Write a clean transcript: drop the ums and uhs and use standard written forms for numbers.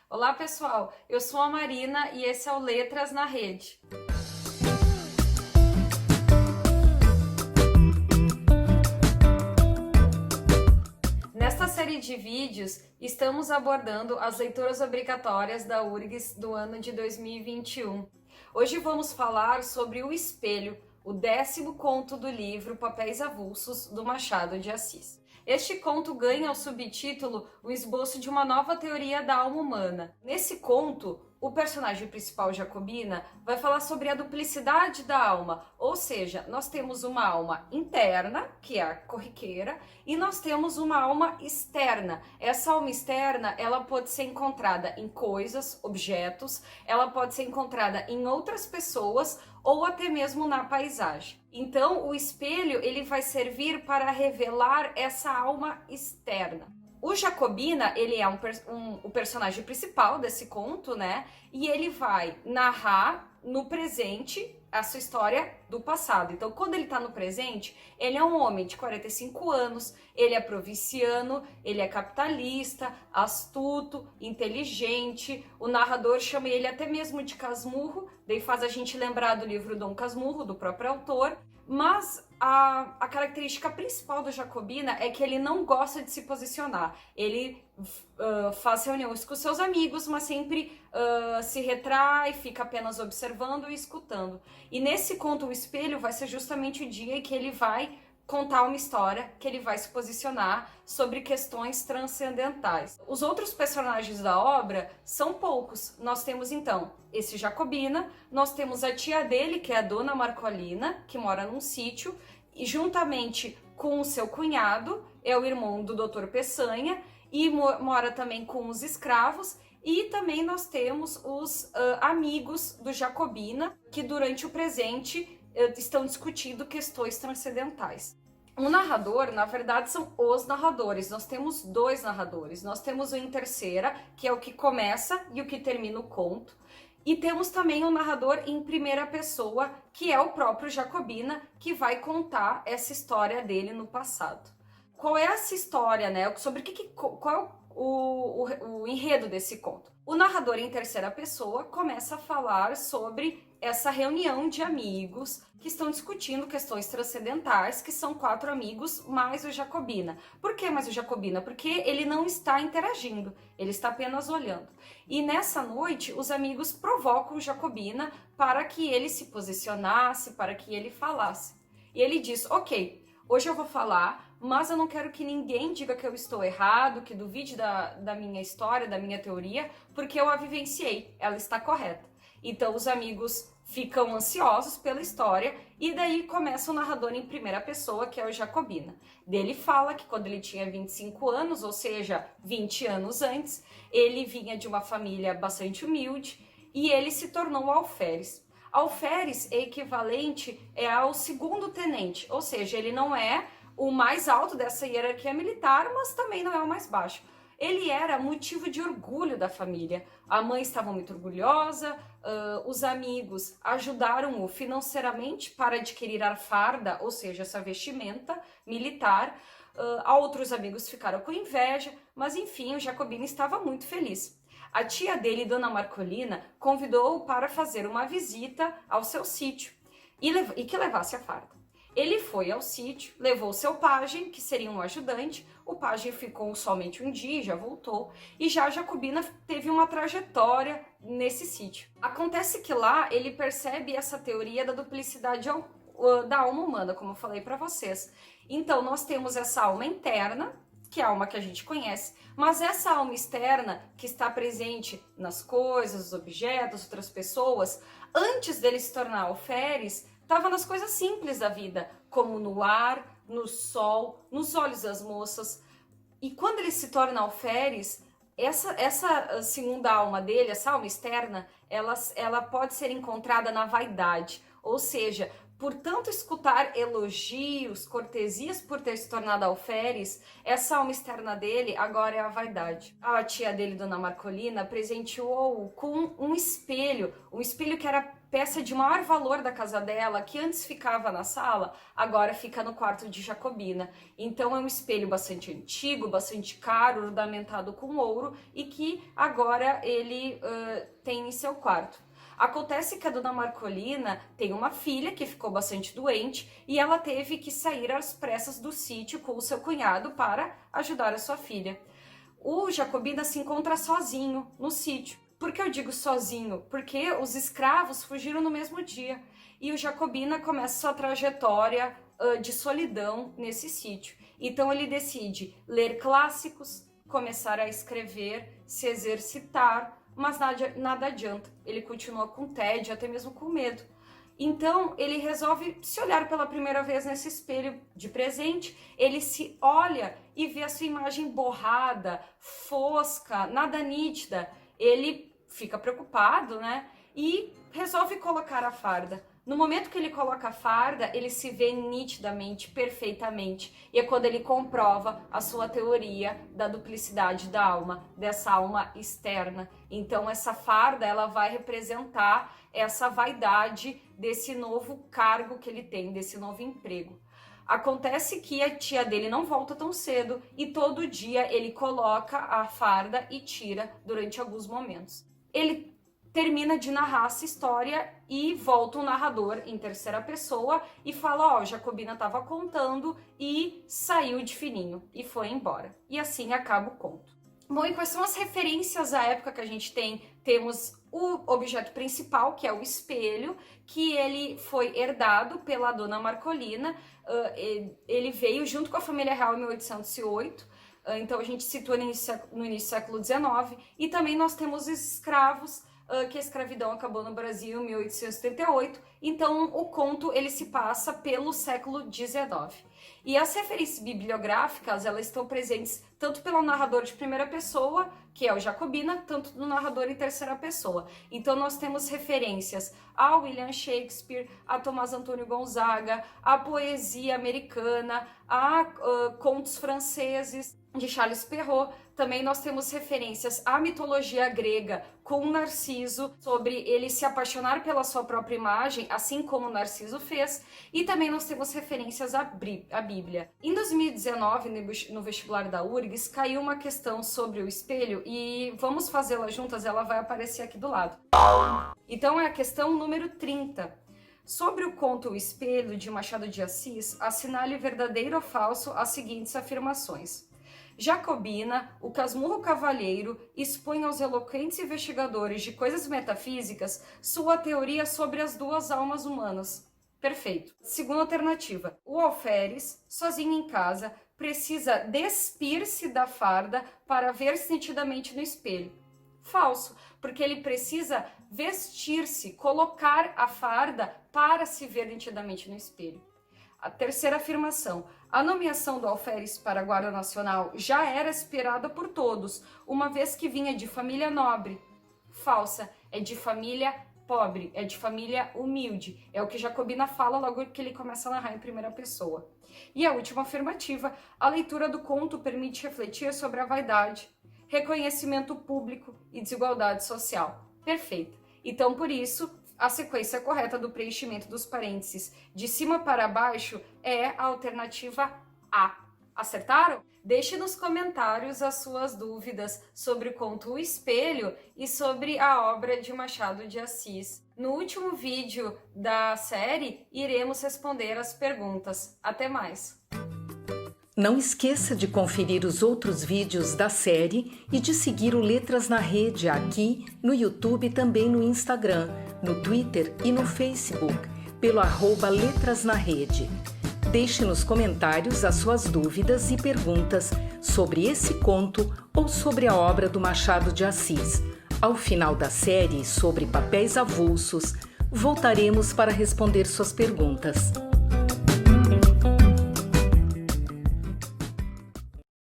Olá pessoal, eu sou a Marina e esse é o Letras na Rede. Nesta série de vídeos, estamos abordando as leituras obrigatórias da URGS do ano de 2021. Hoje vamos falar sobre O Espelho, o 10º conto do livro Papéis Avulsos, do Machado de Assis. Este conto ganha o subtítulo O Esboço de uma Nova Teoria da Alma Humana. Nesse conto, o personagem principal, Jacobina, vai falar sobre a duplicidade da alma, ou seja, nós temos uma alma interna, que é a corriqueira, e nós temos uma alma externa. Essa alma externa, ela pode ser encontrada em coisas, objetos, ela pode ser encontrada em outras pessoas ou até mesmo na paisagem. Então, o espelho, ele vai servir para revelar essa alma externa. O Jacobina, ele é o personagem principal desse conto, né? E ele vai narrar no presente a sua história do passado. Então, quando ele tá no presente, ele é um homem de 45 anos, ele é provinciano, ele é capitalista, astuto, inteligente. O narrador chama ele até mesmo de Casmurro, daí faz a gente lembrar do livro Dom Casmurro, do próprio autor. Mas a característica principal do Jacobina é que ele não gosta de se posicionar. Ele faz reuniões com seus amigos, mas sempre se retrai, fica apenas observando e escutando. E nesse conto, O Espelho, vai ser justamente o dia em que ele vai contar uma história, que ele vai se posicionar sobre questões transcendentais. Os outros personagens da obra são poucos. Nós temos então esse Jacobina, nós temos a tia dele, que é a Dona Marcolina, que mora num sítio, e juntamente com o seu cunhado, é o irmão do Dr. Peçanha, e mora também com os escravos, e também nós temos os amigos do Jacobina, que durante o presente estão discutindo questões transcendentais. O narrador, na verdade, são os narradores. Nós temos dois narradores. Nós temos o em terceira, que é o que começa e o que termina o conto. E temos também o narrador em primeira pessoa, que é o próprio Jacobina, que vai contar essa história dele no passado. Qual é essa história, né? Sobre qual é o enredo desse conto? O narrador em terceira pessoa começa a falar sobre essa reunião de amigos que estão discutindo questões transcendentais, que são 4 amigos mais o Jacobina. Por que mais o Jacobina? Porque ele não está interagindo, ele está apenas olhando. E nessa noite, os amigos provocam o Jacobina para que ele se posicionasse, para que ele falasse. E ele diz, ok, hoje eu vou falar, mas eu não quero que ninguém diga que eu estou errado, que duvide da minha história, da minha teoria, porque eu a vivenciei, ela está correta. Então os amigos ficam ansiosos pela história e daí começa o narrador em primeira pessoa, que é o Jacobina. Dele fala que quando ele tinha 25 anos, ou seja, 20 anos antes, ele vinha de uma família bastante humilde e ele se tornou alferes. Alferes é equivalente ao segundo tenente, ou seja, ele não é o mais alto dessa hierarquia militar, mas também não é o mais baixo. Ele era motivo de orgulho da família. A mãe estava muito orgulhosa, os amigos ajudaram-o financeiramente para adquirir a farda, ou seja, essa vestimenta militar. Outros amigos ficaram com inveja, mas enfim, o Jacobina estava muito feliz. A tia dele, Dona Marcolina, convidou-o para fazer uma visita ao seu sítio e que levasse a farda. Ele foi ao sítio, levou seu pajem, que seria um ajudante. O pajem ficou somente um dia, já voltou. E já Jacobina teve uma trajetória nesse sítio. Acontece que lá ele percebe essa teoria da duplicidade da alma humana, como eu falei para vocês. Então nós temos essa alma interna, que é a alma que a gente conhece, mas essa alma externa, que está presente nas coisas, nos objetos, outras pessoas, antes dele se tornar alferes, estava nas coisas simples da vida, como no ar, no sol, nos olhos das moças. E quando ele se torna alferes, essa segunda alma dele, essa alma externa, ela pode ser encontrada na vaidade. Ou seja, Por tanto escutar elogios, cortesias por ter se tornado alferes, essa alma externa dele agora é a vaidade. A tia dele, Dona Marcolina, presenteou-o com um espelho que era peça de maior valor da casa dela, que antes ficava na sala, agora fica no quarto de Jacobina. Então é um espelho bastante antigo, bastante caro, ornamentado com ouro, e que agora ele tem em seu quarto. Acontece que a Dona Marcolina tem uma filha que ficou bastante doente e ela teve que sair às pressas do sítio com o seu cunhado para ajudar a sua filha. O Jacobina se encontra sozinho no sítio. Por que eu digo sozinho? Porque os escravos fugiram no mesmo dia e o Jacobina começa sua trajetória de solidão nesse sítio. Então ele decide ler clássicos, começar a escrever, se exercitar, mas nada adianta. Ele continua com tédio, até mesmo com medo. Então ele resolve se olhar pela primeira vez nesse espelho de presente. Ele se olha e vê a sua imagem borrada, fosca, nada nítida. Ele fica preocupado, né? E resolve colocar a farda. No momento que ele coloca a farda, ele se vê nitidamente, perfeitamente. E é quando ele comprova a sua teoria da duplicidade da alma, dessa alma externa. Então essa farda, ela vai representar essa vaidade desse novo cargo que ele tem, desse novo emprego. Acontece que a tia dele não volta tão cedo e todo dia ele coloca a farda e tira durante alguns momentos. Ele termina de narrar essa história e volta o narrador em terceira pessoa e fala, ó, Jacobina estava contando e saiu de fininho e foi embora. E assim acaba o conto. Bom, e quais são as referências à época que a gente tem? Temos o objeto principal, que é o espelho, que ele foi herdado pela Dona Marcolina. Ele veio junto com a família real em 1808. Então a gente situa no início do século XIX. E também nós temos os escravos, que a escravidão acabou no Brasil em 1878, então o conto ele se passa pelo século XIX. E as referências bibliográficas, elas estão presentes tanto pelo narrador de primeira pessoa, que é o Jacobina, tanto do narrador em terceira pessoa. Então nós temos referências a William Shakespeare, a Tomás Antônio Gonzaga, a poesia americana, a contos franceses de Charles Perrault. Também nós temos referências à mitologia grega com Narciso, sobre ele se apaixonar pela sua própria imagem, assim como Narciso fez. E também nós temos referências à Bíblia. Em 2019, no vestibular da URGS, caiu uma questão sobre o espelho e vamos fazê-la juntas, ela vai aparecer aqui do lado. Então é a questão número 30. Sobre o conto O Espelho, de Machado de Assis, assinale verdadeiro ou falso as seguintes afirmações. Jacobina, o casmurro cavalheiro, expõe aos eloquentes investigadores de coisas metafísicas sua teoria sobre as duas almas humanas. Perfeito. Segunda alternativa. O alferes, sozinho em casa, precisa despir-se da farda para ver-se nitidamente no espelho. Falso, porque ele precisa vestir-se, colocar a farda para se ver nitidamente no espelho. A terceira afirmação. A nomeação do alferes para a Guarda Nacional já era esperada por todos, uma vez que vinha de família nobre. Falsa, é de família pobre, é de família humilde. É o que Jacobina fala logo que ele começa a narrar em primeira pessoa. E a última afirmativa. A leitura do conto permite refletir sobre a vaidade, reconhecimento público e desigualdade social. Perfeito. Então, por isso, a sequência correta do preenchimento dos parênteses de cima para baixo é a alternativa A. Acertaram? Deixe nos comentários as suas dúvidas sobre o conto O Espelho e sobre a obra de Machado de Assis. No último vídeo da série, iremos responder as perguntas. Até mais! Não esqueça de conferir os outros vídeos da série e de seguir o Letras na Rede aqui no YouTube e também no Instagram, no Twitter e no Facebook, pelo @Letras na Rede. Deixe nos comentários as suas dúvidas e perguntas sobre esse conto ou sobre a obra do Machado de Assis. Ao final da série sobre papéis avulsos, voltaremos para responder suas perguntas.